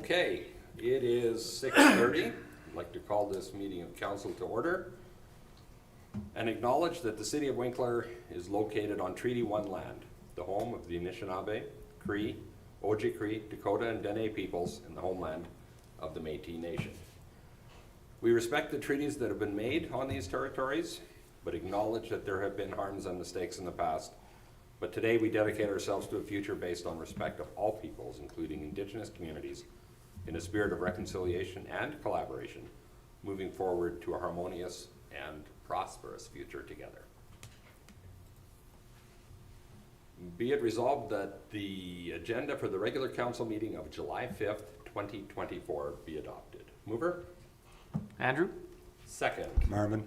Okay, it is 6:30. I'd like to call this meeting of council to order and acknowledge that the city of Winkler is located on Treaty 1 land, the home of the Anishinaabe, Cree, Ojibwe, Dakota, and Dene peoples in the homeland of the Métis Nation. We respect the treaties that have been made on these territories, but acknowledge that there have been harms and mistakes in the past. But today we dedicate ourselves to a future based on respect of all peoples, including Indigenous communities, in a spirit of reconciliation and collaboration, moving forward to a harmonious and prosperous future together. Be it resolved that the agenda for the regular council meeting of July 5th, 2024 be adopted. Mover? Andrew? Second. Marvin.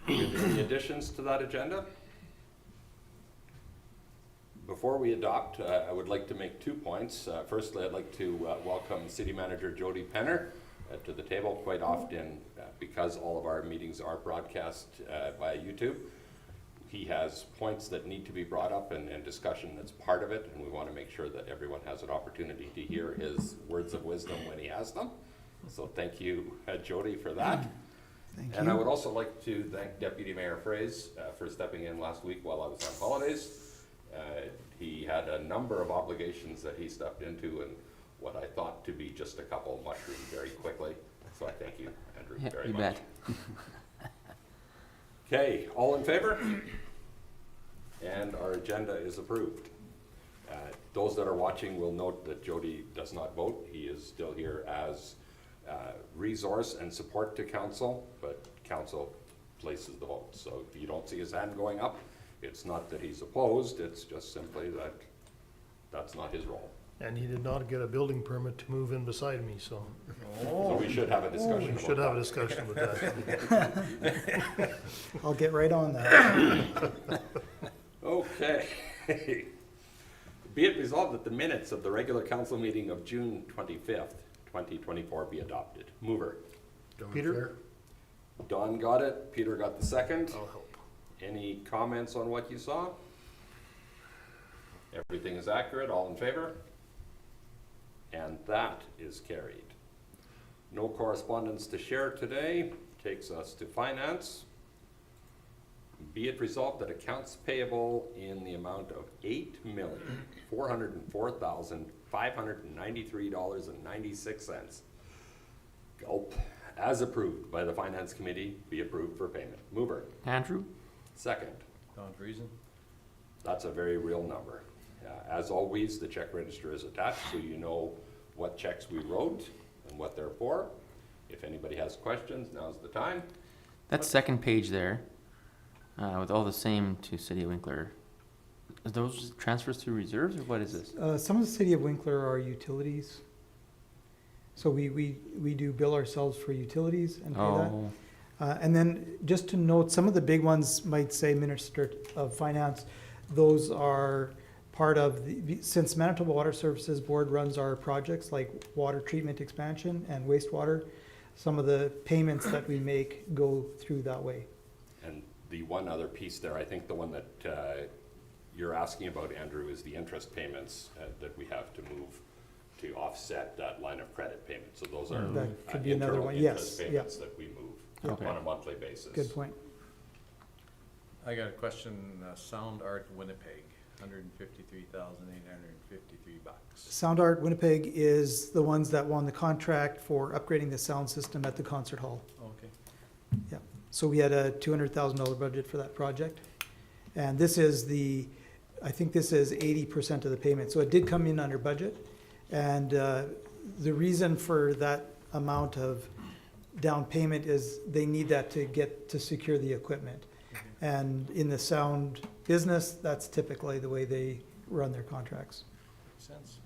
Any additions to that agenda? Before we adopt, I would like to make 2 points. Firstly, I'd like to welcome City Manager Jody Penner to the table. Quite often, because all of our meetings are broadcast via YouTube, he has points that need to be brought up and discussion that's part of it, and we want to make sure that everyone has an opportunity to hear his words of wisdom when he has them. So thank you, Jody, for that. Thank And you. I would also like to thank Deputy Mayor Fraze for stepping in last week while I was on holidays. He had a number of obligations that he stepped into, and what I thought to be just a couple mushroomed very quickly. So I thank you, Andrew, very You much. bet. Okay, all in favor? And our agenda is approved. Those that are watching will note that Jody does not vote. He is still here as resource and support to council, but council places the vote. So if you don't see his hand going up, it's not that he's opposed, it's just simply that that's not his role. And he did not get a building permit to move in beside me, so So we should have a discussion we about should have a that. discussion with that. I'll get right on that. Okay. Be it resolved that the minutes of the regular council meeting of June 25th, 2024 be adopted. Mover. Peter? Don got it, Peter got the second. I'll help. Any comments on what you saw? Everything is accurate, all in favor? And that is carried. No correspondence to share today. Takes us to finance. Be it resolved that accounts payable in the amount of $8,404,593.96, gulp, as approved by the Finance Committee, be approved for payment. Mover. Andrew? Second. Don Friesen. That's a very real number. As always, the check register is attached, so you know what checks we wrote and what they're for. If anybody has questions, now's the time. That second page there, with all the same to City of Winkler, are those transfers to reserves or what is this? Some of the City of Winkler are utilities. So we do bill ourselves for utilities and pay that. Oh, And then just to note, some of the big ones might say Minister of Finance. Those are part of since Manitoba Water Services Board runs our projects like water treatment expansion and wastewater, some of the payments that we make go through that way. And the one other piece there, I think the one that you're asking about, Andrew, is the interest payments that we have to move to offset that line of credit payment. So those are That could be another internal one. interest Yes, payments that we move Okay. on a monthly basis. Good point. I got a question, Sound Art Winnipeg, $153,853. Sound Art Winnipeg is the ones that won the contract for upgrading the sound system at the concert hall. Okay. Yeah, so we had a $200,000 budget for that project. And this is I think this is 80% of the payment. So it did come in under budget. And the reason for that amount of down payment is they need that to secure the equipment. And in the sound business, that's typically the way they run their contracts. Makes sense.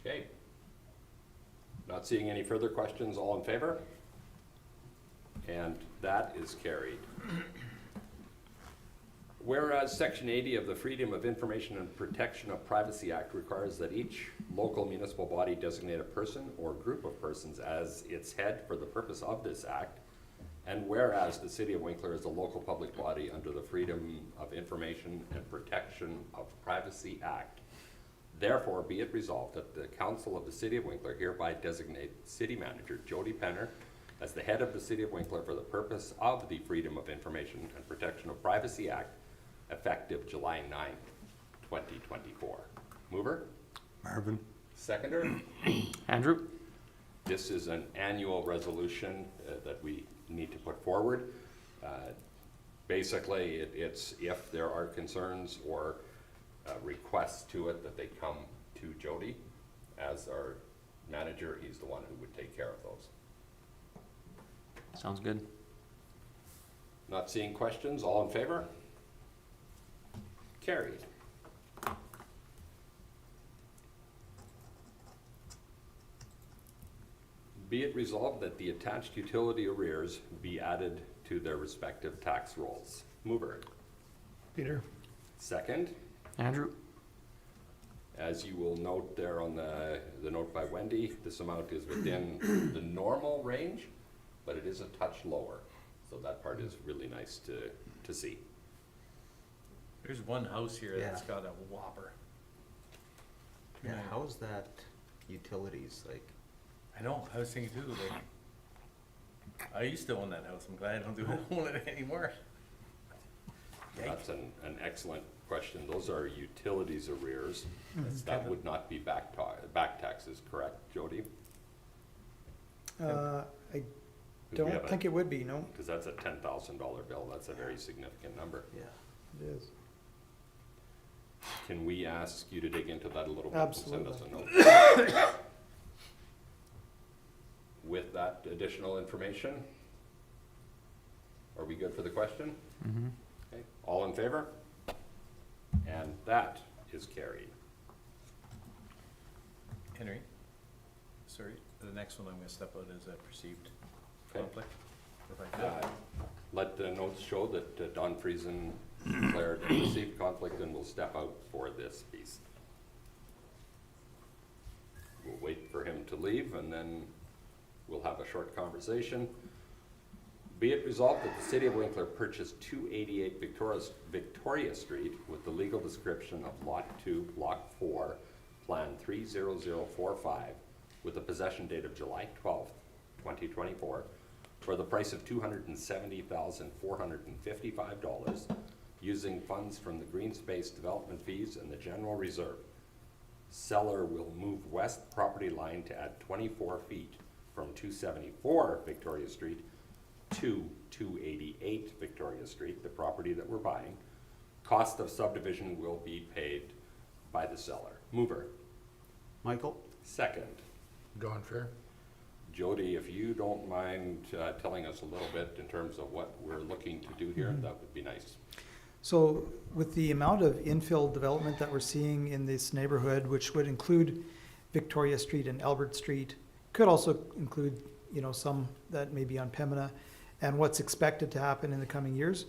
Okay. Not seeing any further questions, all in favor? And that is carried. Whereas Section 80 of the Freedom of Information and Protection of Privacy Act requires that each local municipal body designate a person or group of persons as its head for the purpose of this act, and whereas the City of Winkler is a local public body under the Freedom of Information and Protection of Privacy Act, Therefore, be it resolved that the council of the city of Winkler hereby designate city manager Jody Penner as the head of the city of Winkler for the purpose of the Freedom of Information and Protection of Privacy Act, effective July 9th, 2024. Mover? Marvin. Seconder? Andrew? This is an annual resolution that we need to put forward. Basically, it's if there are concerns or requests to it, that they come to Jody as our manager. He's the one who would take care of those. Sounds good. Not seeing questions, all in favor? Carried. Be it resolved that the attached utility arrears be added to their respective tax rolls. Mover. Peter, Second. Andrew? As you will note there on the note by Wendy, this amount is within the normal range, but it is a touch lower. So that part is really nice to see. There's one house here that's Yeah. got a whopper. Yeah, how's that utilities, like, I know, I was thinking too, like, I used to own that house, I'm glad I don't own it anymore. That's an excellent question. Those are utilities arrears. That's That kinda- would not be back taxes, correct, Jody? I don't think it would be, no, Because that's a $10,000 bill. That's a very significant number. yeah. it is. Can we ask you to dig into that a little bit? Absolutely. And send us a note? With that additional information, are we good for the question? Mm-hmm. Okay, all in favor? And that is carried. Henry, sorry, the next one I'm gonna step out as a perceived Okay. conflict, if I could. Let the notes show that Don Friesen declared a perceived conflict and will step out for this piece. We'll wait for him to leave and then we'll have a short conversation. Be it resolved that the city of Winkler purchased 288 Victoria Street with the legal description of Lot 2, Block 4, Plan 30045, with a possession date of July 12th, 2024, for the price of $270,455, using funds from the green space development fees and the general reserve. Seller will move west property line to add 24 feet from 274 Victoria Street to 288 Victoria Street, the property that we're buying. Cost of subdivision will be paid by the seller. Mover. Michael? Second. Gone fair. Jody, if you don't mind telling us a little bit in terms of what we're looking to do here, that would be nice. So with the amount of infill development that we're seeing in this neighborhood, which would include Victoria Street and Albert Street, could also include, you know, some that may be on Pembina, and what's expected to happen in the coming years,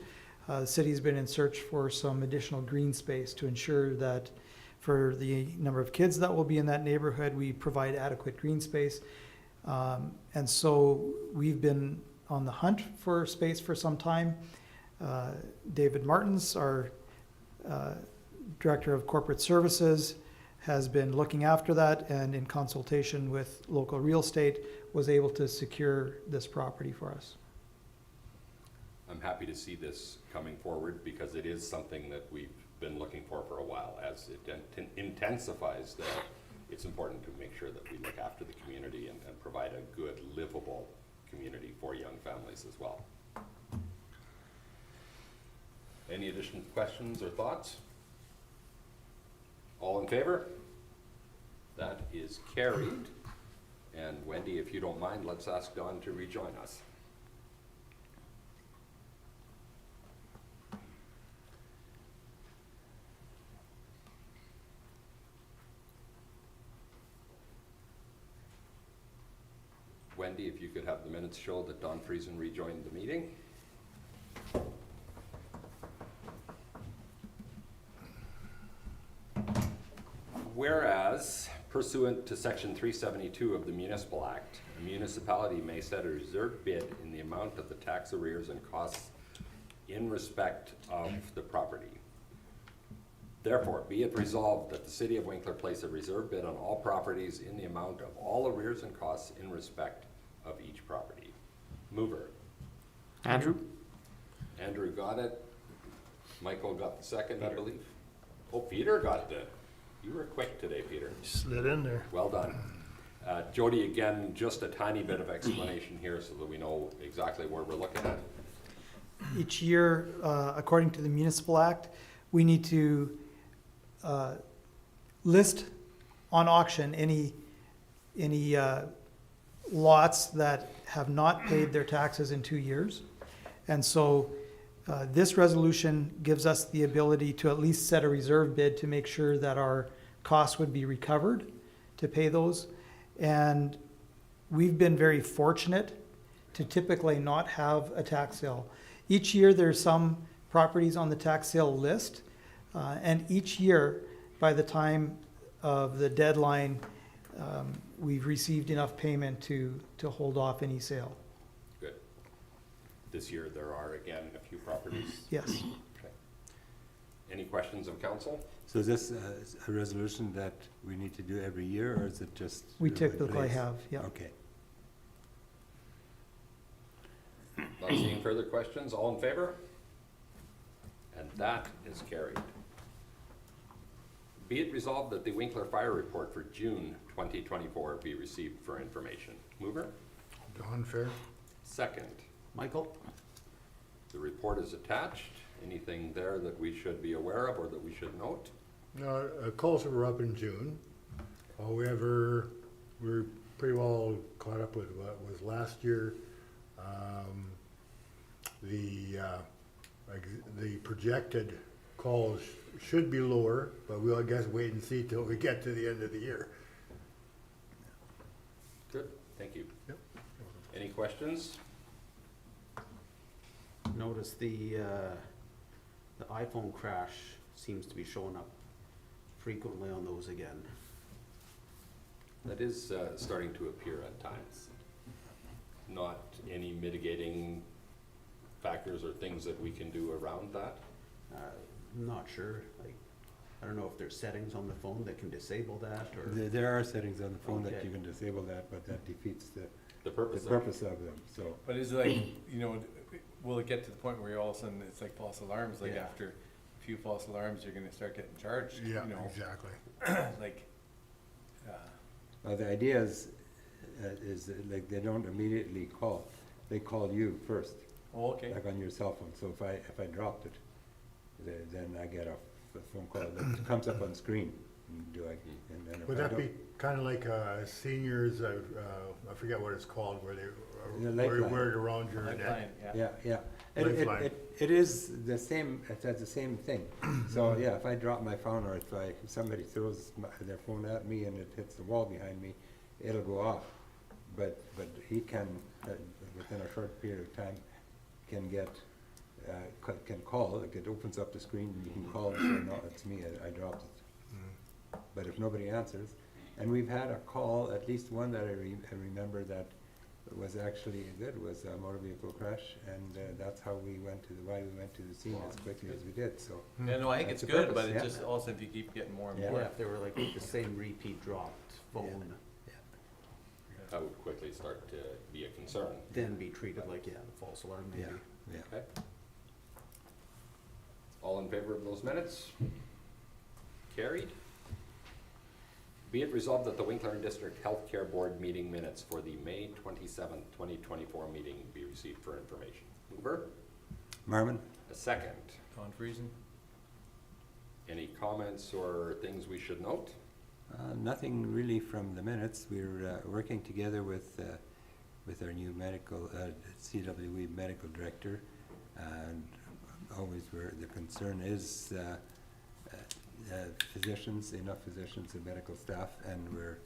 the city's been in search for some additional green space to ensure that for the number of kids that will be in that neighborhood, we provide adequate green space. And so we've been on the hunt for space for some time. David Martins, our Director of Corporate Services, has been looking after that, and in consultation with local real estate, was able to secure this property for us. I'm happy to see this coming forward because it is something that we've been looking for a while. As it intensifies there, it's important to make sure that we look after the community and provide a good, livable community for young families as well. Any additional questions or thoughts? All in favor? That is carried. And Wendy, if you don't mind, let's ask Don to rejoin us. Wendy, if you could have the minutes show that Don Friesen rejoined the meeting. Whereas pursuant to section 372 of the Municipal Act, a municipality may set a reserve bid in the amount of the tax arrears and costs in respect of the property. Therefore, be it resolved that the city of Winkler place a reserve bid on all properties in the amount of all arrears and costs in respect of each property. Mover. Andrew? Andrew got it. Michael got the second, I believe. Oh, Peter got the, you were quick today, Peter. Slid in there. Well done. Jody, again, just a tiny bit of explanation here so that we know exactly where we're looking at. Each year, according to the Municipal Act, we need to list on auction any lots that have not paid their taxes in 2 years. And so this resolution gives us the ability to at least set a reserve bid to make sure that our costs would be recovered to pay those. And we've been very fortunate to typically not have a tax sale. Each year, there's some properties on the tax sale list, and each year, by the time of the deadline, we've received enough payment to hold off any sale. Good. This year, there are, again, a few properties. Yes. Okay. Any questions of council? So is this a resolution that we need to do every year, or is it just? We by typically place? have, yeah. Okay. Not seeing further questions, all in favor? And that is carried. Be it resolved that the Winkler Fire Report for June 2024 be received for information. Mover? Don Fair. Second. Michael? The report is attached. Anything there that we should be aware of or that we should note? Calls were up in June. However, we're pretty well caught up with what was last year. The projected calls should be lower, but we'll, I guess, wait and see till we get to the end of the year. Good, thank you. Yep. Any questions? Notice the iPhone crash seems to be showing up frequently on those again. That is starting to appear at times. Not any mitigating factors or things that we can do around that? I'm not sure, like, I don't know if there's settings on the phone that can disable that, or, There are settings on the phone that Okay. you can disable that, but that defeats the The purpose of purpose of them, so. But is it like, you know, will it get to the point where all of a sudden it's like false alarms, like Yeah. after a few false alarms, you're gonna start getting charged, you Yeah, know? exactly. Like, The idea is that, like, they don't immediately call, they call you first, oh, okay. like on your cell phone. So if I dropped it, then I get a phone call that comes up on screen. And then if Would I that don't- be kind of like seniors, I forget what it's called, where they The wear lifeline. it around your neck? Lifeline, yeah. Yeah, yeah. Lifeline. It is the same, it has the same thing. So, yeah, if I drop my phone or if somebody throws their phone at me and it hits the wall behind me, it'll go off. But he can, within a short period of time, can call, like it opens up the screen and you can call and say, no, it's me, I dropped it. But if nobody answers, and we've had a call, at least one that I remember that was actually good, was a motor vehicle crash, and that's how why we went to the scene as quickly as we did, so. Yeah, no, I think That's it's the good, purpose, but yeah. it's just also if you keep getting more and Yeah. more. yeah, if they were like the same repeat dropped phone, That would quickly start to be a concern. then be treated like, yeah, the false alarm maybe. Yeah. Okay. All in favor of those minutes? Carried. Be it resolved that the Winkler District Healthcare Board meeting minutes for the May 27th, 2024 meeting be received for information. Mover? Marmon? A second. Con Friesen? Any comments or things we should note? Nothing really from the minutes. We're working together with our new medical, CWE medical director, and always the concern is physicians, enough physicians and medical staff, and we're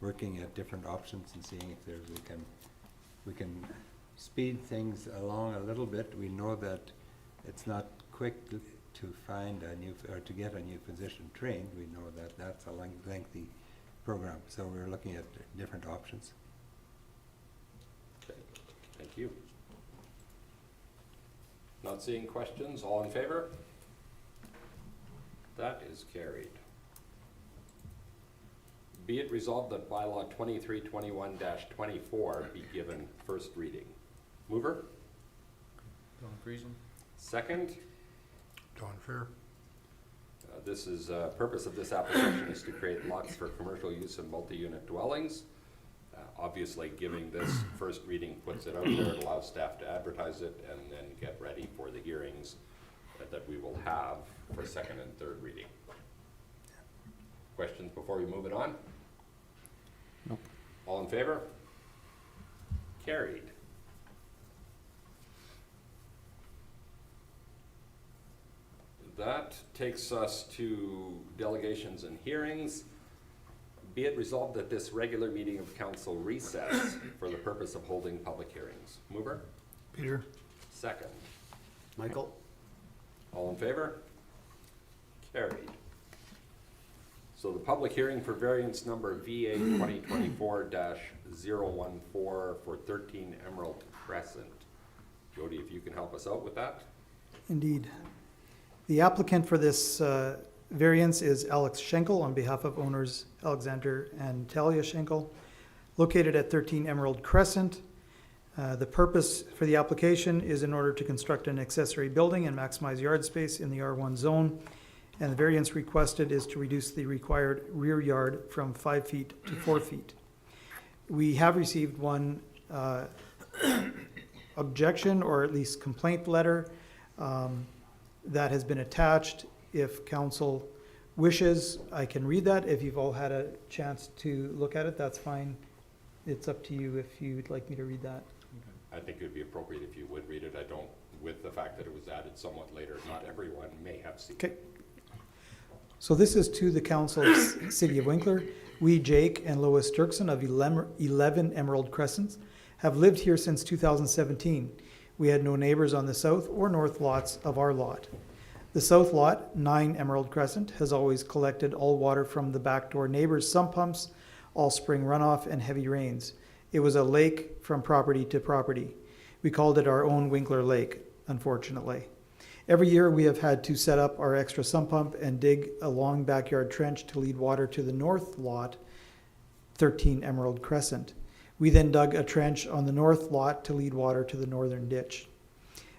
working at different options and seeing if we can speed things along a little bit. We know that it's not quick to find to get a new physician trained. We know that that's a lengthy program, so we're looking at different options. Okay, thank you. Not seeing questions, all in favor? That That is carried. Be it resolved that bylaw 2321-24 be given first reading. Mover? Don Friesen? Second? John Fair. This is, purpose of this application is to create lots for commercial use in multi-unit dwellings. Obviously, giving this first reading puts it out there, it allows staff to advertise it, and then get ready for the hearings that we will have for second and third reading. Questions before we move it on? Nope. All in favor? Carried. That takes us to delegations and hearings. Be it resolved that this regular meeting of council recess for the purpose of holding public hearings. Mover? Peter? Second. Michael? All in favor? Carried. So the public hearing for variance number VA 2024-014 for 13 Emerald Crescent. Jody, if you can help us out with that? Indeed. The applicant for this variance is Alex Schenkel on behalf of owners Alexander and Talia Schenkel, located at 13 Emerald Crescent. The purpose for the application is in order to construct an accessory building and maximize yard space in the R1 zone. And the variance requested is to reduce the required rear yard from 5 feet to 4 feet. We have received one objection, or at least complaint letter, that has been attached. If council wishes, I can read that. If you've all had a chance to look at it, that's fine. It's up to you if you'd like me to read that. I think it would be appropriate if you would read it. I don't, with the fact that it was added somewhat later, not everyone may have seen it. Okay. So this is to the council of City of Winkler. We, Jake and Lois Dirksen of 11 Emerald Crescents, have lived here since 2017. We had no neighbors on the south or north lots of our lot. The south lot, 9 Emerald Crescent, has always collected all water from the backdoor neighbors' sump pumps, all spring runoff and heavy rains. It was a lake from property to property. We called it our own Winkler Lake, unfortunately. Every year we have had to set up our extra sump pump and dig a long backyard trench to lead water to the north lot, 13 Emerald Crescent. We then dug a trench on the north lot to lead water to the northern ditch.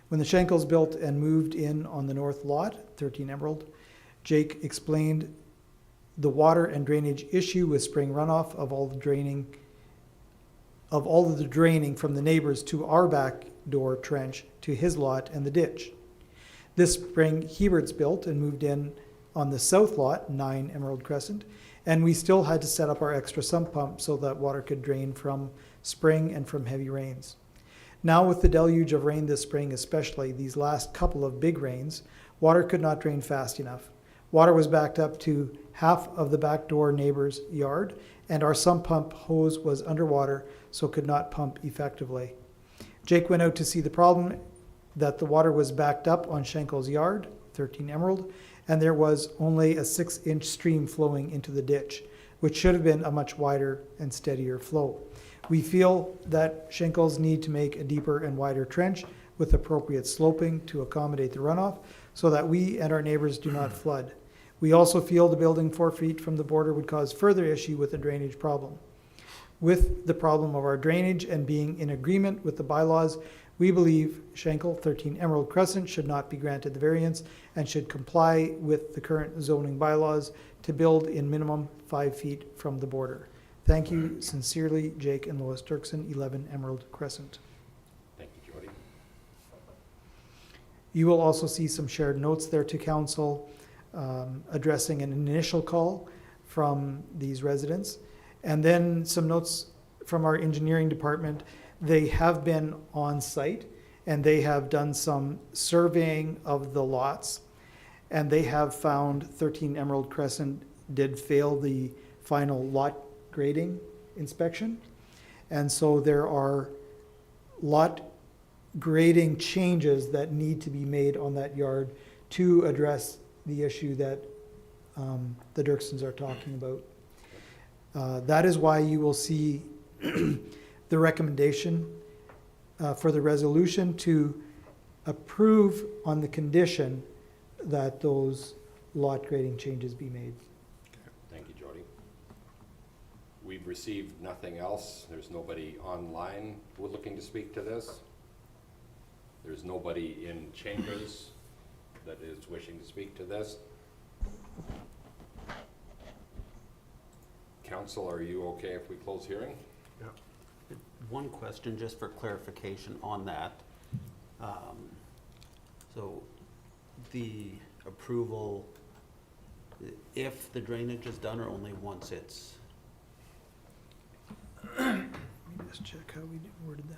When the Schenkels built and moved in on the north lot, 13 Emerald, Jake explained the water and drainage issue with spring runoff of all of the draining from the neighbors to our back door trench to his lot and the ditch. This spring, Heberts built and moved in on the south lot, 9 Emerald Crescent, and we still had to set up our extra sump pump so that water could drain from spring and from heavy rains. Now with the deluge of rain this spring, especially these last couple of big rains, water could not drain fast enough. Water was backed up to half of the back door neighbor's yard, and our sump pump hose was underwater, so could not pump effectively. Jake went out to see the problem, that the water was backed up on Schenkel's yard, 13 Emerald, and there was only a 6-inch stream flowing into the ditch, which should have been a much wider and steadier flow. We feel that Schenkel's need to make a deeper and wider trench with appropriate sloping to accommodate the runoff so that we and our neighbors do not flood. We also feel the building 4 feet from the border would cause further issue with the drainage problem. With the problem of our drainage and being in agreement with the bylaws, we believe Schenkel, 13 Emerald Crescent, should not be granted the variance and should comply with the current zoning bylaws to build in minimum 5 feet from the border. Thank you sincerely, Jake and Lois Dirksen, 11 Emerald Crescent. Thank you, Jody. You will also see some shared notes there to council addressing an initial call from these residents, and then some notes from our engineering department. They have been on site and they have done some surveying of the lots, and they have found 13 Emerald Crescent did fail the final lot grading inspection. And so there are lot grading changes that need to be made on that yard to address the issue that the Dirksens are talking about. That is why you will see the recommendation for the resolution to approve on the condition that those lot grading changes be made. Thank you, Jody. We've received nothing else. There's nobody online who are looking to speak to this. There's nobody in chambers that is wishing to speak to this. Council, are you okay if we close hearing? One question, just for clarification on that. So the approval, if the drainage is done, or only once it's, Let me just check how we worded that.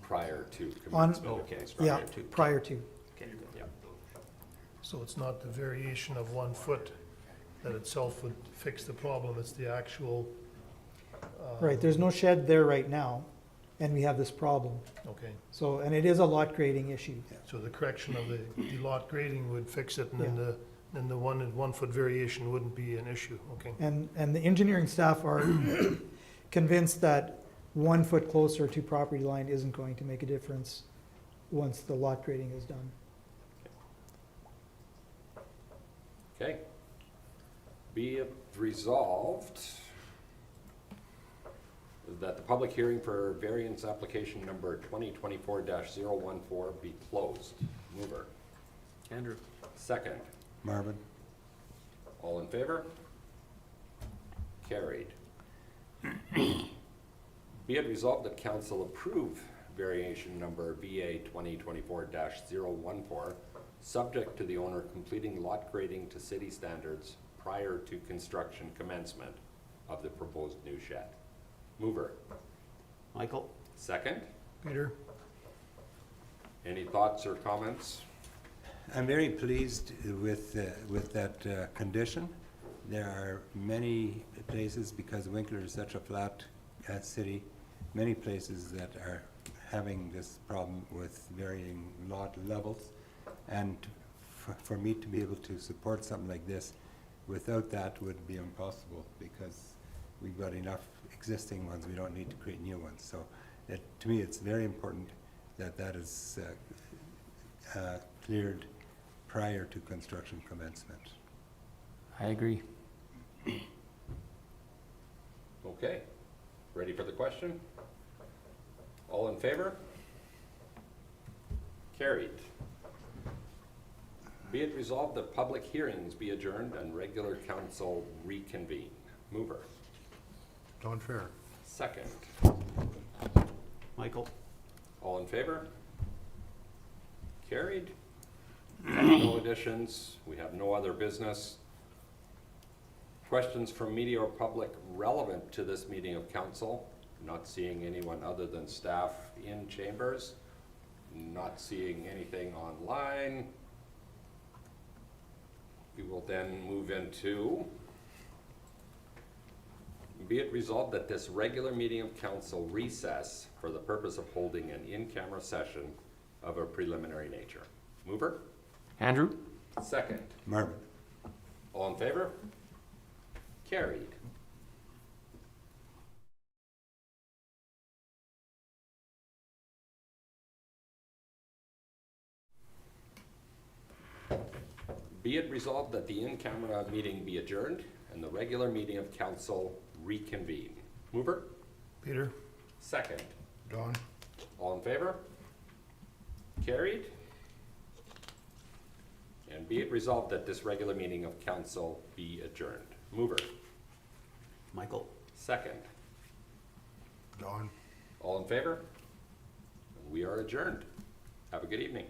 Prior to On- commencement of Okay. construction. Yeah, prior to. okay, good. Yeah. So it's not the variation of 1 foot that itself would fix the problem, it's the actual. Right, there's no shed there right now, and we have this problem. Okay, So, and it is a lot grading issue. so the correction of the lot grading would fix it, and then the 1 foot variation wouldn't be an issue, okay? And the engineering staff are convinced that 1 foot closer to property line isn't going to make a difference once the lot grading is done. Okay. Be it resolved that the public hearing for variance application number 2024-014 be closed. Mover. Andrew. Second. Marvin? All in favor? Carried. Be it resolved that council approve variation number VA 2024-014, subject to the owner completing lot grading to city standards prior to construction commencement of the proposed new shed. Mover. Michael? Second. Peter? Any thoughts or comments? I'm very pleased with that condition. There are many places, because Winkler is such a flat city, many places that are having this problem with varying lot levels. And for me to be able to support something like this, without that would be impossible, because we've got enough existing ones, we don't need to create new ones. So to me, it's very important that that is cleared prior to construction commencement. I agree. Okay. Ready for the question? All in favor? Carried. Be it resolved that public hearings be adjourned and regular council reconvene. Mover. Don Fair. Second. Michael? All in favor? Carried. No additions. We have no other business. Questions from media or public relevant to this meeting of council? Not seeing anyone other than staff in chambers. Not seeing anything online. We will then move into, be it resolved that this regular meeting of council recess for the purpose of holding an in-camera session of a preliminary nature. Mover? Andrew. Second. Marvin? All in favor? Carried. Be it resolved that the in-camera meeting be adjourned and the regular meeting of council reconvene. Mover? Peter? Second. Don. All in favor? Carried. And be it resolved that this regular meeting of council be adjourned. Mover? Michael? Second. Don. All in favor? We are adjourned. Have a good evening.